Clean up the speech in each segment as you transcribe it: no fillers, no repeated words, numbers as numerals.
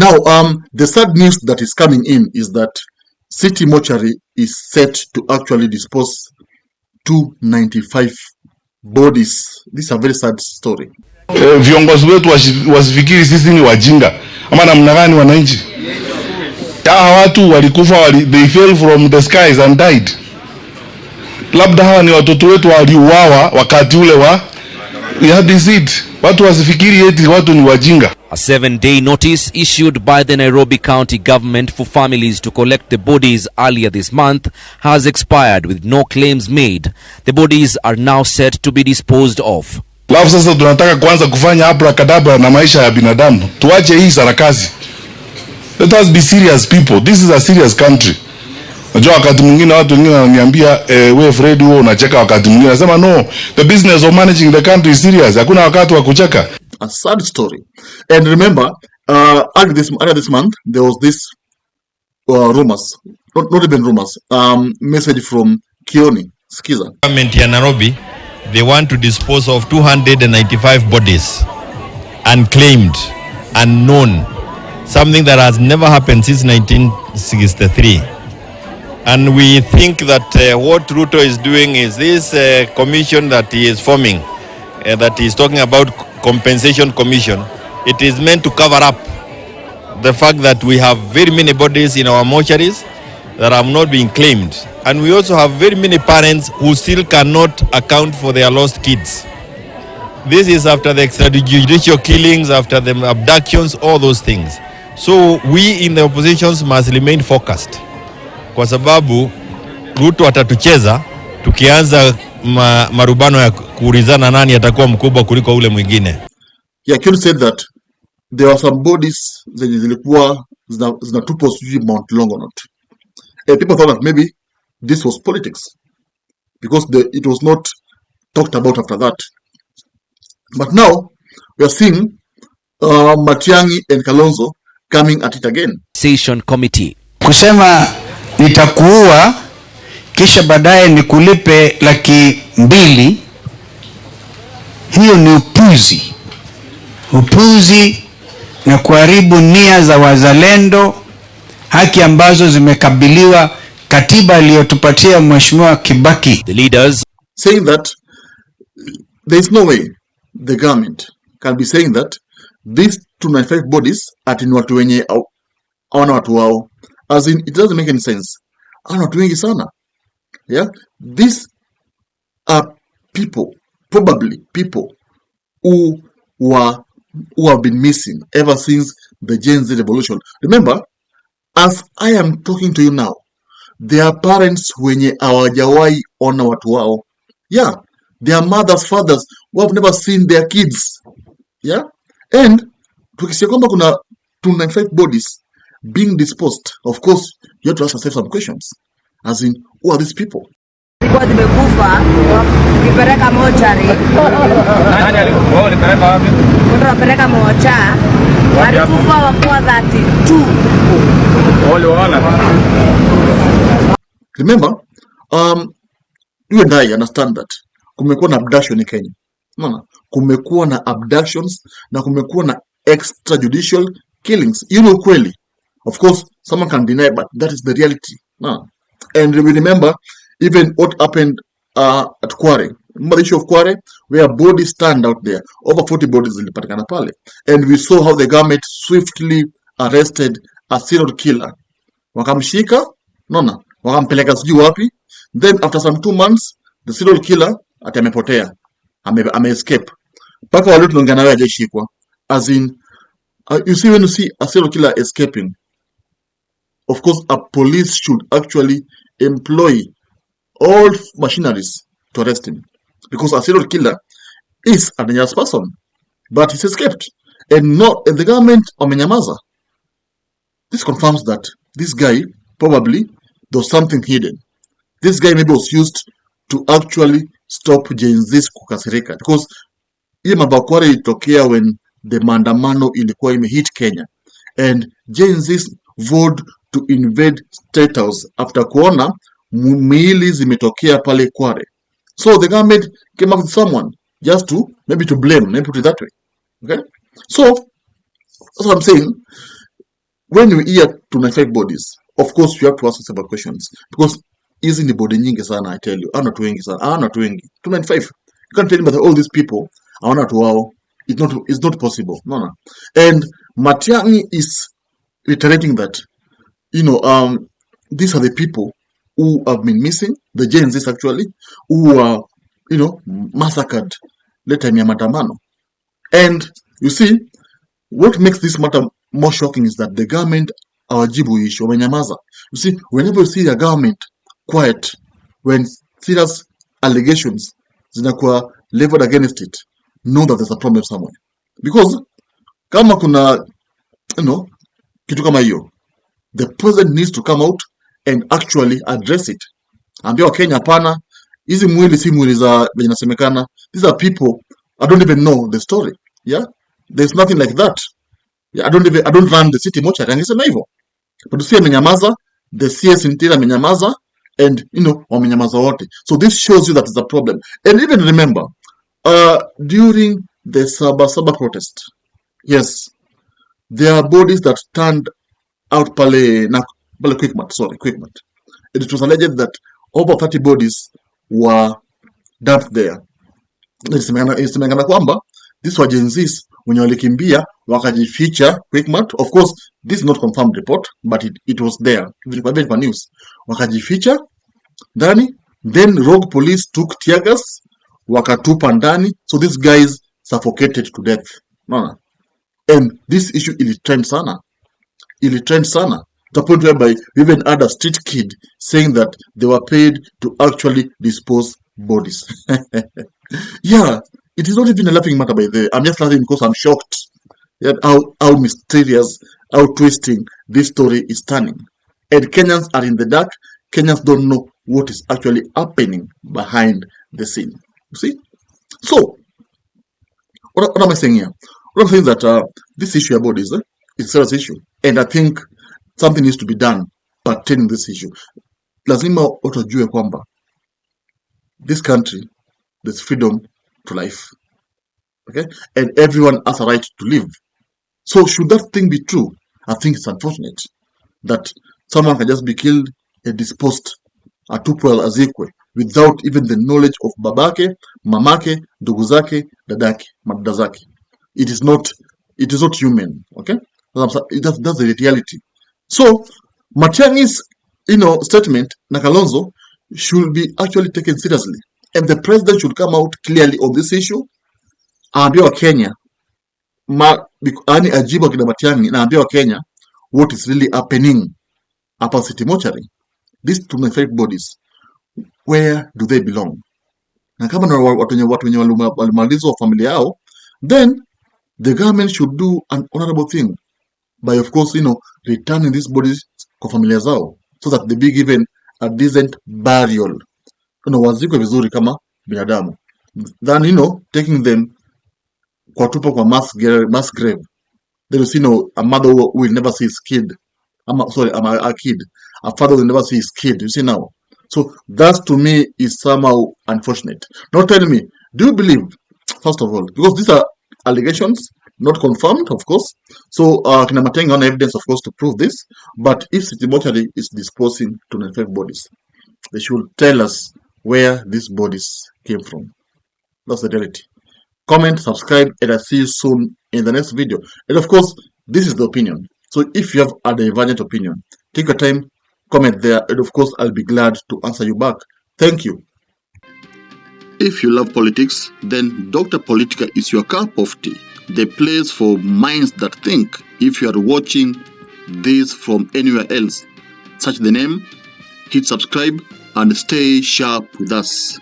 Now, the sad news that is coming in is that City Mortuary is set to actually dispose 295 bodies. This is a very sad story. Viongozi wetu wasifikiri sisi ni wajinga ama namna gani wananchi. Hawa watu walikufa, they fell from the skies and died. Labda hawa ni watoto wetu waliuawa wakati ule wa hadith. Watu wasifikiri eti watu ni wajinga. A 7-day notice issued by the Nairobi County government for families to collect the bodies earlier this month has expired with no claims made. The bodies are now set to be disposed of. Lafu sasa tunataka kuanza kufanya abracadabra na maisha ya binadamu. Tuache hii sarakasi. Let us be serious people. This is a serious country. Unajua wakati mwingine watu wengine wananiambia we Fred wewe unacheka, wakati mwingine nasema no, the business of managing the country is serious. Hakuna wakati wa kucheka. A sad story. And remember, earlier this month there was this rumors, not even rumors, message from Kioni Skiza. Government in Nairobi, they want to dispose of 295 bodies, unclaimed, unknown, something that has never happened since 1963. And we think that what Ruto is doing is this commission that he is forming, that he is talking about compensation commission. It is meant to cover up the fact that we have very many bodies in our mortuaries that have not been claimed. And we also have very many parents who still cannot account for their lost kids. This is after the extrajudicial killings, after the abductions, all those things. So we in the oppositions must remain focused. Kwa sababu Ruto atatucheza tukianza marubano ya kuulizana nani atakuwa mkubwa kuliko ule mwingine. Yeah, Kioni said that there were some bodies zenye zilikuwa zinatupwa sijui Mount Longonot. People thought that maybe this was politics because it was not talked about after that. But now we are seeing Matiangi and Kalonzo coming at it again. Session committee. Kusema nitakuua kisha baadaye nikulipe 200,000, hiyo ni upuzi. Upuzi na kuharibu nia za wazalendo, haki ambazo zimekabiliwa katiba iliyotupatia Mheshimiwa Kibaki. The leaders saying that there is no way the government can be saying that these 295 bodies ati ni watu wenye hawana watu wao. As in, it doesn't make any sense. Hawana watu wengi sana. Yeah, these are people, probably people who have been missing ever since the Gen Z revolution. Remember, as I am talking to you now, there are parents wenye hawajawai ona watu wao. Yeah, their mothers, fathers who have never seen their kids. Yeah, and tukisikia kwamba kuna 295 bodies being disposed, of course you have to ask yourself some questions. As in, who are these people? Kwa zimekufa ukipeleka mortuary. Nani alikufa? Ulipeleka wapi? Ulipeleka mocha. Walikufa wakuwa 32. Waliona. Remember, you and I understand that kumekuwa na abduction in Kenya. Unaona? Kumekuwa na abductions na kumekuwa na extrajudicial killings. You know kweli. Of course, someone can deny, but that is the reality. And we remember even what happened at Kware. Remember the issue of Kware, where bodies stand out there. Over 40 bodies zilipatikana pale. And we saw how the government swiftly arrested a serial killer. Wakamshika, wakampeleka sijui wapi. Then after some 2 months, the serial killer ati amepotea. Ame-escape. Paka wale tunaongea nawe hajashikwa. As in, you see, when you see a serial killer escaping, of course, a police should actually employ all machineries to arrest him, because a serial killer is a dangerous person, but he's escaped, and the government wamenyamaza. This confirms that this guy probably there was something hidden. This guy maybe was used to actually stop Gen Z kukasirika, because hii mabakware ilitokea when the maandamano ilikuwa imehit Kenya, and Gen Z vowed to invade State House after kuona miili zimetokea pale Kware. So the government came up with someone just to maybe to blame, maybe put it that way. Okay, so that's what I'm saying. when you hear 25 bodies, of course you have to ask several questions, because hizi ni body nyingi sana, I tell you. Hawana watu wengi sana, hawana watu wengi. 25. You can't tell me that all these people hawana watu wao. It's not possible. No. And Matiangi is reiterating that, these are the people who have been missing, the Gen Zs actually, who are, massacred later in maandamano. And you see, what makes this matter more shocking is that the government hawajibu issue, wamenyamaza. You see, whenever you see a government quiet when serious allegations zinakuwa leveled against it, know that there's a problem somewhere. Because kama kuna kitu kama hiyo, the president needs to come out and actually address it. Ambia wa Kenya hapana, hizi mwili si mwili za venye nasemekana. These are people, I don't even know the story. Yeah, there's nothing like that. Yeah, I don't run the city mortuary. Angesema hivyo. But see amenyamaza, the CS interior amenyamaza, and wamenyamaza wote. So this shows you that it's a problem. And even remember, during the Sabasaba protest, yes, there are bodies that turned out Quickmart. It was alleged that over 30 bodies were dumped there. Isemekana kwamba these were Gen Zs wenye walikimbia wakajificha Quickmart. Of course, this is not confirmed report, but it was there. Vilikuwa news. Wakajificha ndani, then rogue police took tear gas, wakatupa ndani, so these guys suffocated to death. No. And this issue ilitrend sana. The point whereby we even had a street kid saying that they were paid to actually dispose bodies. Yeah, it is not even a laughing matter by the way. I'm just laughing because I'm shocked at how mysterious, how twisting this story is turning. And Kenyans are in the dark. Kenyans don't know what is actually happening behind the scene. You see? So, what am I saying here? What I'm saying is that this issue about this is a serious issue. And I think something needs to be done pertaining this issue. Lazima watu wajue kwamba this country, there's freedom to life. Okay? And everyone has a right to live. So should that thing be true, I think it's unfortunate that someone can just be killed and disposed atupwe azikwe without even the knowledge of babake, mamake, ndugu zake, dadake, madada zake. It is not human. Okay? That's the reality. So Matiangi's statement na Kalonzo should be actually taken seriously, and the president should come out clearly on this issue. Aambia wa Kenya ajibu kina Matiangi na aambia wa Kenya what is really happening hapa city mortuary. These 25 bodies, where do they belong? Na kama na watu wenye walimalizwa familia yao, then the government should do an honorable thing by, of course, returning these bodies kwa familia zao, so that they be given a decent burial. Wazikwe vizuri kama binadamu. Then, taking them kwa tupa kwa mass grave. Then you see, a mother who will never see his kid. A kid. A father will never see his kid. You see now. So that to me is somehow unfortunate. Now tell me, do you believe, first of all, because these are allegations, not confirmed, of course. So, kina Matiangi on evidence, of course, to prove this. But if city mortuary is disposing 25 bodies, they should tell us where these bodies came from. That's the reality. Comment, subscribe, and I'll see you soon in the next video. And of course, this is the opinion. So if you have a divergent opinion, take your time, comment there, and of course, I'll be glad to answer you back. Thank you. If you love politics, then Dr. Politica is your cup of tea. The place for minds that think. If you are watching this from anywhere else, search the name, hit subscribe, and stay sharp with us.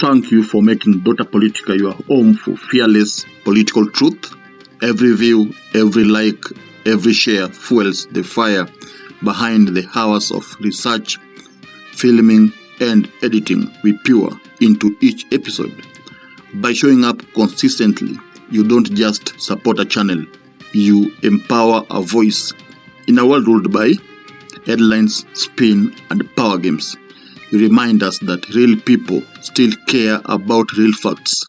Thank you for making Dr. Politica your home for fearless political truth. Every view, every like, every share fuels the fire behind the hours of research, filming, and editing we pour into each episode. By showing up consistently, you don't just support a channel, you empower a voice. In a world ruled by headlines, spin, and power games, you remind us that real people still care about real facts.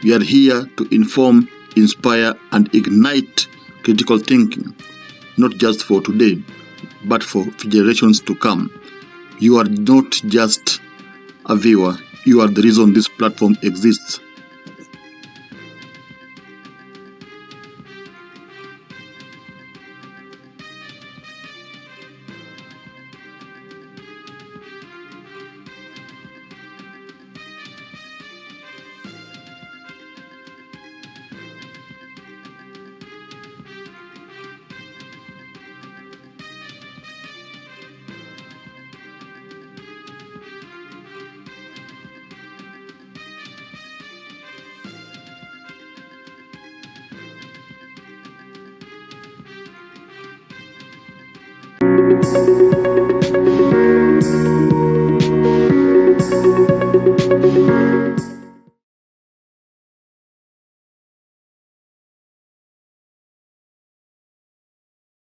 We are here to inform, inspire, and ignite critical thinking, not just for today, but for generations to come. You are not just a viewer, you are the reason this platform exists. Thank you.